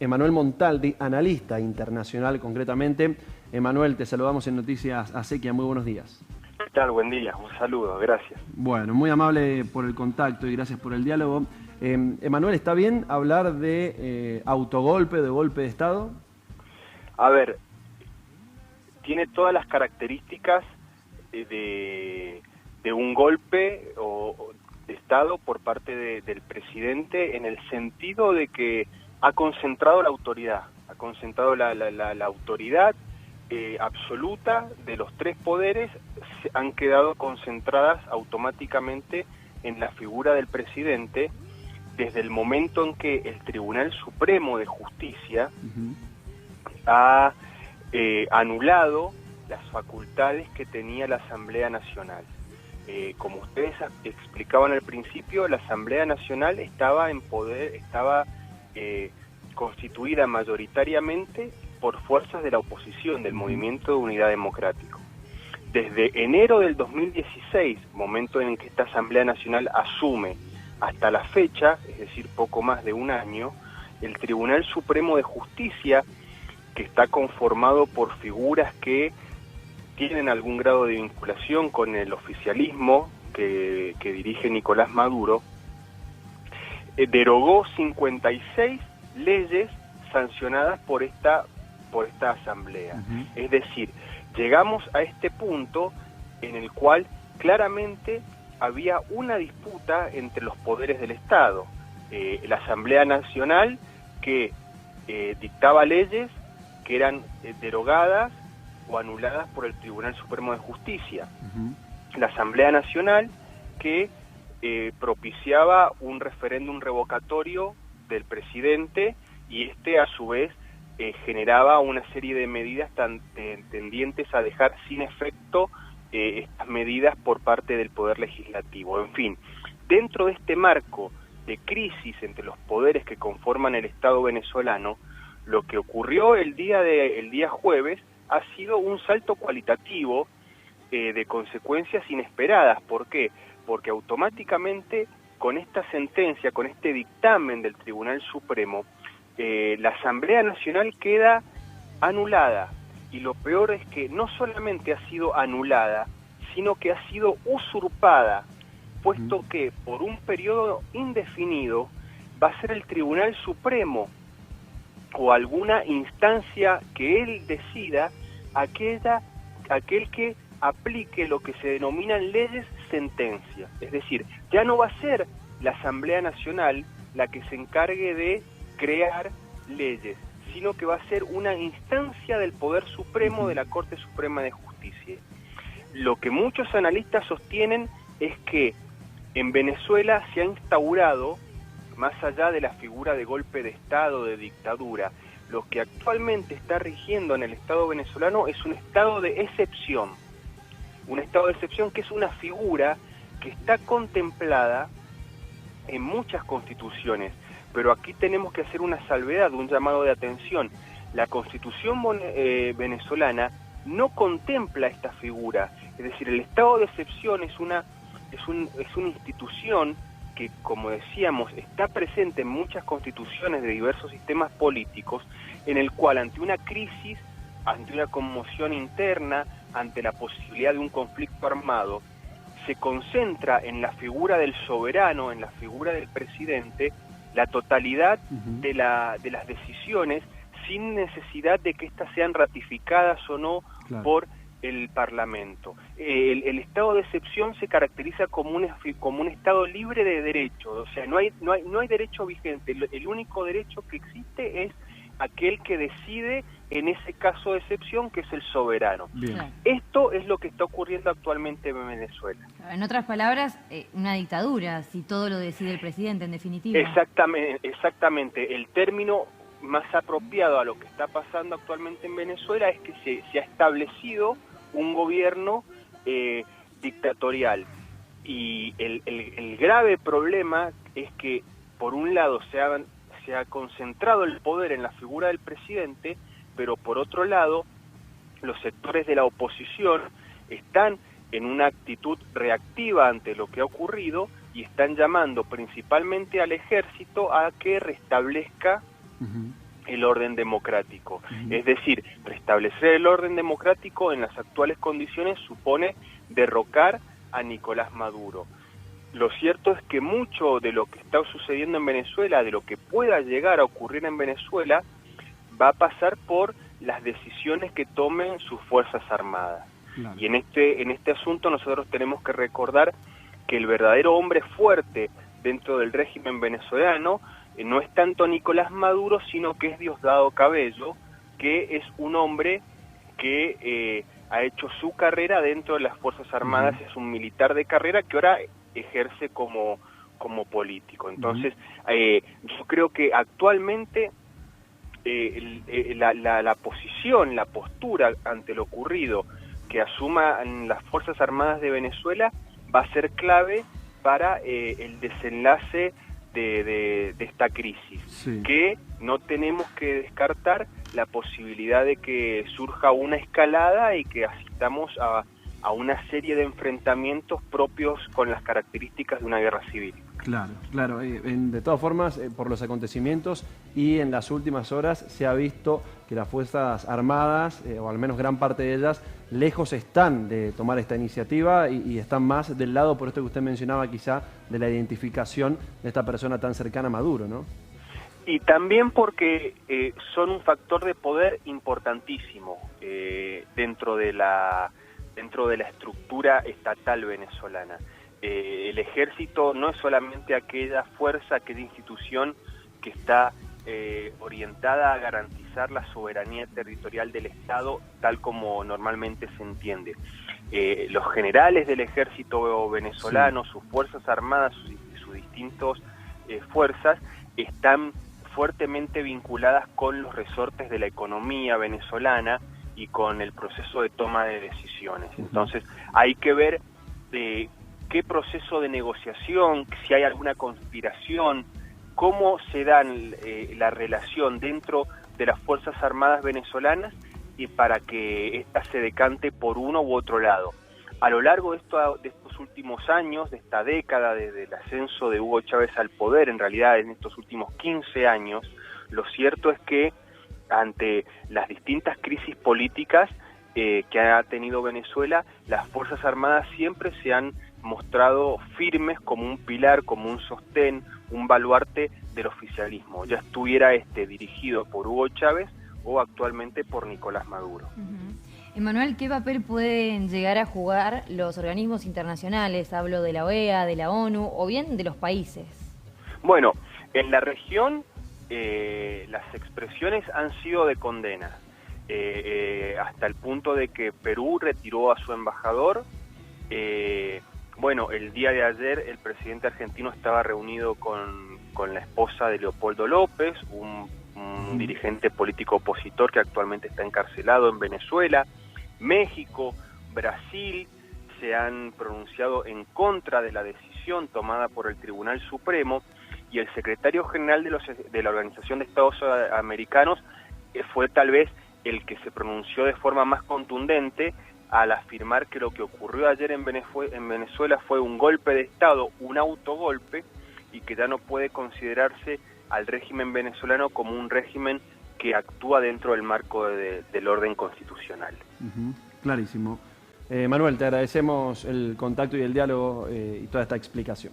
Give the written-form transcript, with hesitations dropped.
Emanuel Montaldi, analista internacional concretamente. Emanuel, te saludamos en Noticias Acequia, muy buenos días. ¿Qué tal? Buen día, un saludo, gracias. Bueno, muy amable por el contacto y gracias por el diálogo. Emanuel, ¿está bien hablar de autogolpe, de golpe de Estado? A ver, tiene todas las características de un golpe de Estado por parte del presidente, en el sentido de que ha concentrado la autoridad, la autoridad absoluta de los tres poderes, han quedado concentradas automáticamente en la figura del presidente, desde el momento en que el Tribunal Supremo de Justicia ha anulado las facultades que tenía la Asamblea Nacional. Como ustedes explicaban al principio, la Asamblea Nacional estaba en poder, estaba constituida mayoritariamente por fuerzas de la oposición, del Movimiento de Unidad Democrático. Desde enero del 2016, momento en el que esta Asamblea Nacional asume, hasta la fecha, es decir, poco más de un año, el Tribunal Supremo de Justicia, que está conformado por figuras que tienen algún grado de vinculación con el oficialismo que dirige Nicolás Maduro, derogó 56 leyes sancionadas por esta asamblea. Es decir, llegamos a este punto en el cual claramente había una disputa entre los poderes del Estado. La Asamblea Nacional, que dictaba leyes que eran derogadas o anuladas por el Tribunal Supremo de Justicia. La Asamblea Nacional, que propiciaba un referéndum revocatorio del presidente, y a su vez generaba una serie de medidas tendientes a dejar sin efecto estas medidas por parte del Poder Legislativo. En fin, dentro de este marco de crisis entre los poderes que conforman el Estado venezolano, lo que ocurrió el día jueves ha sido un salto cualitativo de consecuencias inesperadas. ¿Por qué? Porque automáticamente con esta sentencia, con este dictamen del Tribunal Supremo, la Asamblea Nacional queda anulada. Y lo peor es que no solamente ha sido anulada, sino que ha sido usurpada, puesto que por un periodo indefinido va a ser el Tribunal Supremo o alguna instancia que él decida, aquel que aplique lo que se denominan leyes sentencia. Es decir, ya no va a ser la Asamblea Nacional la que se encargue de crear leyes, sino que va a ser una instancia del Poder Supremo, de la Corte Suprema de Justicia. Lo que muchos analistas sostienen es que en Venezuela se ha instaurado, más allá de la figura de golpe de Estado, de dictadura, lo que actualmente está rigiendo en el Estado venezolano es un estado de excepción. Un estado de excepción que es una figura que está contemplada en muchas constituciones, pero aquí tenemos que hacer una salvedad, un llamado de atención. La Constitución venezolana no contempla esta figura, es decir, el estado de excepción es una institución que, como decíamos, está presente en muchas constituciones de diversos sistemas políticos, en el cual ante una crisis, ante una conmoción interna, ante la posibilidad de un conflicto armado, se concentra en la figura del soberano, en la figura del presidente, la totalidad de las decisiones, sin necesidad de que éstas sean ratificadas o no por el Parlamento. El estado de excepción se caracteriza como un estado libre de derechos, o sea, no hay derecho vigente. El único derecho que existe es aquel que decide en ese caso de excepción, que es el soberano. Claro. Esto es lo que está ocurriendo actualmente en Venezuela. En otras palabras, una dictadura, si todo lo decide el presidente, en definitiva. Exactamente. El término más apropiado a lo que está pasando actualmente en Venezuela es que se ha establecido un gobierno dictatorial. Y el grave problema es que, por un lado, se ha concentrado el poder en la figura del presidente, pero por otro lado, los sectores de la oposición están en una actitud reactiva ante lo que ha ocurrido y están llamando principalmente al ejército a que restablezca el orden democrático. Es decir, restablecer el orden democrático en las actuales condiciones supone derrocar a Nicolás Maduro. Lo cierto es que mucho de lo que está sucediendo en Venezuela, de lo que pueda llegar a ocurrir en Venezuela, va a pasar por las decisiones que tomen sus Fuerzas Armadas. Claro. Y en este asunto nosotros tenemos que recordar que el verdadero hombre fuerte dentro del régimen venezolano no es tanto Nicolás Maduro, sino que es Diosdado Cabello, que es un hombre que ha hecho su carrera dentro de las Fuerzas Armadas, es un militar de carrera que ahora ejerce como político. Entonces, yo creo que actualmente la posición, la postura ante lo ocurrido que asuman las Fuerzas Armadas de Venezuela va a ser clave para el desenlace de esta crisis, sí. Que no tenemos que descartar la posibilidad de que surja una escalada y que asistamos a una serie de enfrentamientos propios con las características de una guerra civil. Claro, claro. De todas formas, por los acontecimientos y en las últimas horas se ha visto que las Fuerzas Armadas, o al menos gran parte de ellas, lejos están de tomar esta iniciativa y están más del lado, por esto que usted mencionaba quizá, de la identificación de esta persona tan cercana a Maduro, ¿no? Y también porque son un factor de poder importantísimo dentro de la estructura estatal venezolana. El ejército no es solamente aquella fuerza, aquella institución que está orientada a garantizar la soberanía territorial del Estado, tal como normalmente se entiende. Los generales del ejército venezolano, sí. Sus fuerzas armadas y sus distintas fuerzas están fuertemente vinculadas con los resortes de la economía venezolana y con el proceso de toma de decisiones. Entonces, hay que ver qué proceso de negociación, si hay alguna conspiración, cómo se da la relación dentro de las Fuerzas Armadas venezolanas y para que ésta se decante por uno u otro lado. A lo largo de estos últimos años, de esta década, desde el ascenso de Hugo Chávez al poder, en realidad en estos últimos 15 años, lo cierto es que ante las distintas crisis políticas que ha tenido Venezuela, las Fuerzas Armadas siempre se han mostrado firmes como un pilar, como un sostén, un baluarte del oficialismo, ya estuviera dirigido por Hugo Chávez o actualmente por Nicolás Maduro. Emanuel, ¿qué papel pueden llegar a jugar los organismos internacionales? Hablo de la OEA, de la ONU o bien de los países. Bueno, en la región las expresiones han sido de condena, hasta el punto de que Perú retiró a su embajador. Bueno, el día de ayer el presidente argentino estaba reunido con la esposa de Leopoldo López, un dirigente político opositor que actualmente está encarcelado en Venezuela. México, Brasil se han pronunciado en contra de la decisión tomada por el Tribunal Supremo, y el secretario general de la Organización de Estados Americanos fue tal vez el que se pronunció de forma más contundente al afirmar que lo que ocurrió ayer en Venezuela fue un golpe de Estado, un autogolpe, y que ya no puede considerarse al régimen venezolano como un régimen que actúa dentro del marco del orden constitucional. Clarísimo. Manuel, te agradecemos el contacto y el diálogo y toda esta explicación.